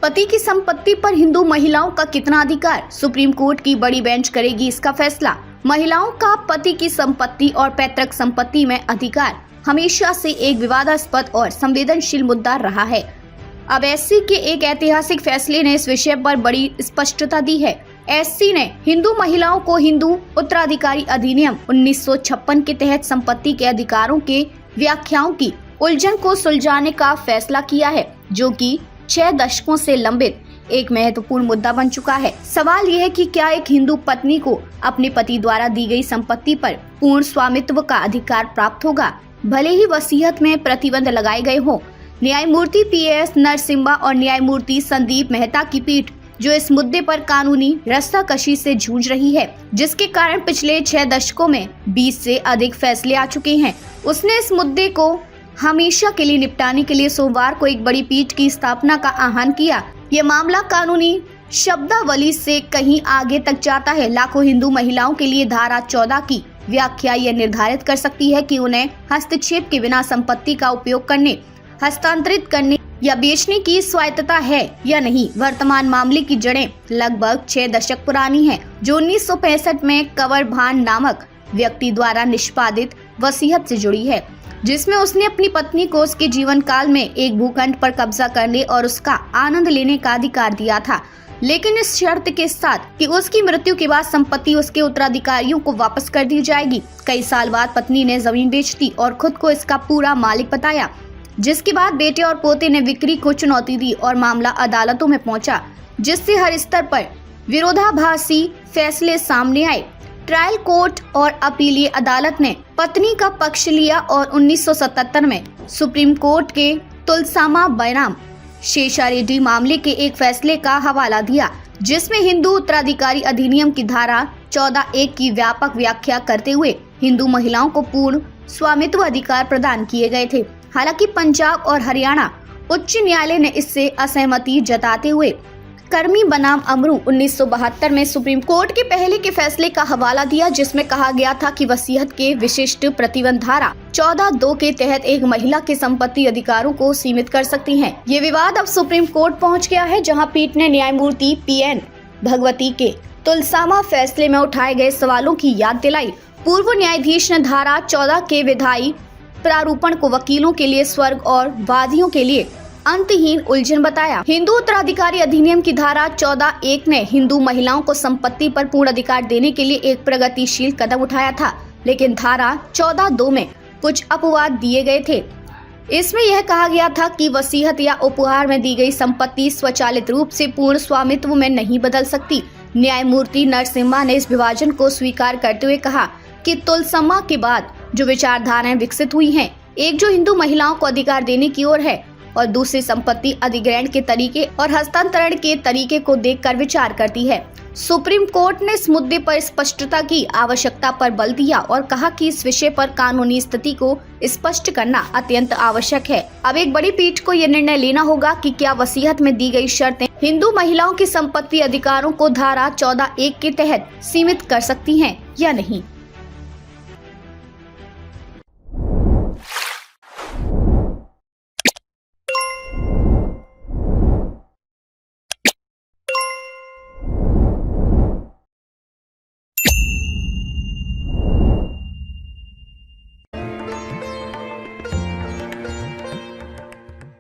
पति की संपत्ति पर हिंदू महिलाओं का कितना अधिकार, सुप्रीम कोर्ट की बड़ी बेंच करेगी इसका फैसला। महिलाओं का पति की संपत्ति और पैतृक संपत्ति में अधिकार हमेशा से एक विवादास्पद और संवेदनशील मुद्दा रहा है। अब एससी के एक ऐतिहासिक फैसले ने इस विषय पर बड़ी स्पष्टता दी है। एससी ने हिंदू महिलाओं को हिंदू उत्तराधिकारी अधिनियम 1956 के तहत संपत्ति के अधिकारों के व्याख्याओं की उलझन को सुलझाने का फैसला किया है, जो कि 6 दशकों से लंबित एक महत्वपूर्ण मुद्दा बन चुका है। सवाल यह है कि क्या एक हिंदू पत्नी को अपने पति द्वारा दी गई संपत्ति पर पूर्ण स्वामित्व का अधिकार प्राप्त होगा, भले ही वसीयत में प्रतिबंध लगाए गए हों। न्यायमूर्ति PS नरसिम्हा और न्यायमूर्ति संदीप मेहता की पीठ जो इस मुद्दे पर कानूनी रस्साकशी से जूझ रही है, जिसके कारण पिछले 6 दशकों में 20 से अधिक फैसले आ चुके हैं, उसने इस मुद्दे को हमेशा के लिए निपटाने के लिए सोमवार को एक बड़ी पीठ की स्थापना का आह्वान किया। ये मामला कानूनी शब्दावली से कहीं आगे तक जाता है। लाखों हिंदू महिलाओं के लिए धारा 14 की व्याख्या यह निर्धारित कर सकती है कि उन्हें हस्तक्षेप के बिना संपत्ति का उपयोग करने, हस्तांतरित करने या बेचने की स्वायत्तता है या नहीं। वर्तमान मामले की जड़ें लगभग 6 दशक पुरानी हैं, जो 1965 में कंवर भान नामक व्यक्ति द्वारा निष्पादित वसीयत से जुड़ी है, जिसमें उसने अपनी पत्नी को उसके जीवन काल में एक भूखंड पर कब्जा करने और उसका आनंद लेने का अधिकार दिया था, लेकिन इस शर्त के साथ कि उसकी मृत्यु के बाद संपत्ति उसके उत्तराधिकारियों को वापस कर दी जाएगी। कई साल बाद पत्नी ने जमीन बेच दी और खुद को इसका पूरा मालिक बताया, जिसके बाद बेटे और पोते ने बिक्री को चुनौती दी और मामला अदालतों में पहुंचा, जिससे हर स्तर पर विरोधाभासी फैसले सामने आए। ट्रायल कोर्ट और अपीलीय अदालत ने पत्नी का पक्ष लिया और 1977 में सुप्रीम कोर्ट के तुलसामा बनाम शेषा रेड्डी मामले के एक फैसले का हवाला दिया, जिसमें हिंदू उत्तराधिकारी अधिनियम की धारा 14(1) की व्यापक व्याख्या करते हुए हिंदू महिलाओं को पूर्ण स्वामित्व अधिकार प्रदान किए गए थे। हालांकि पंजाब और हरियाणा उच्च न्यायालय ने इससे असहमति जताते हुए कर्मी बनाम अमरू 1972 में सुप्रीम कोर्ट के पहले के फैसले का हवाला दिया, जिसमें कहा गया था कि वसीयत के विशिष्ट प्रतिबंध धारा 14(2) के तहत एक महिला के संपत्ति अधिकारों को सीमित कर सकती हैं। ये विवाद अब सुप्रीम कोर्ट पहुंच गया है, जहां पीठ ने न्यायमूर्ति PN भगवती के तुलसामा फैसले में उठाए गए सवालों की याद दिलाई। पूर्व न्यायाधीश ने धारा 14 के विधायी प्रारूपण को वकीलों के लिए स्वर्ग और वादियों के लिए अंतहीन उलझन बताया। हिंदू उत्तराधिकारी अधिनियम की धारा 14(1) ने हिंदू महिलाओं को संपत्ति पर पूर्ण अधिकार देने के लिए एक प्रगतिशील कदम उठाया था, लेकिन धारा 14(2) में कुछ अपवाद दिए गए थे। इसमें यह कहा गया था कि वसीयत या उपहार में दी गई संपत्ति स्वचालित रूप से पूर्ण स्वामित्व में नहीं बदल सकती। न्यायमूर्ति नरसिम्हा ने इस विभाजन को स्वीकार करते हुए कहा कि तुलसामा के बाद जो विचारधाराएं विकसित हुई हैं, एक जो हिंदू महिलाओं को अधिकार देने की ओर है और दूसरी संपत्ति अधिग्रहण के तरीके और हस्तांतरण के तरीके को देखकर विचार करती है। सुप्रीम कोर्ट ने इस मुद्दे पर स्पष्टता की आवश्यकता पर बल दिया और कहा कि इस विषय पर कानूनी स्थिति को स्पष्ट करना अत्यंत आवश्यक है। अब एक बड़ी पीठ को यह निर्णय लेना होगा कि क्या वसीयत में दी गई शर्तें हिंदू महिलाओं की संपत्ति अधिकारों को धारा 14(1) के तहत सीमित कर सकती हैं या नहीं।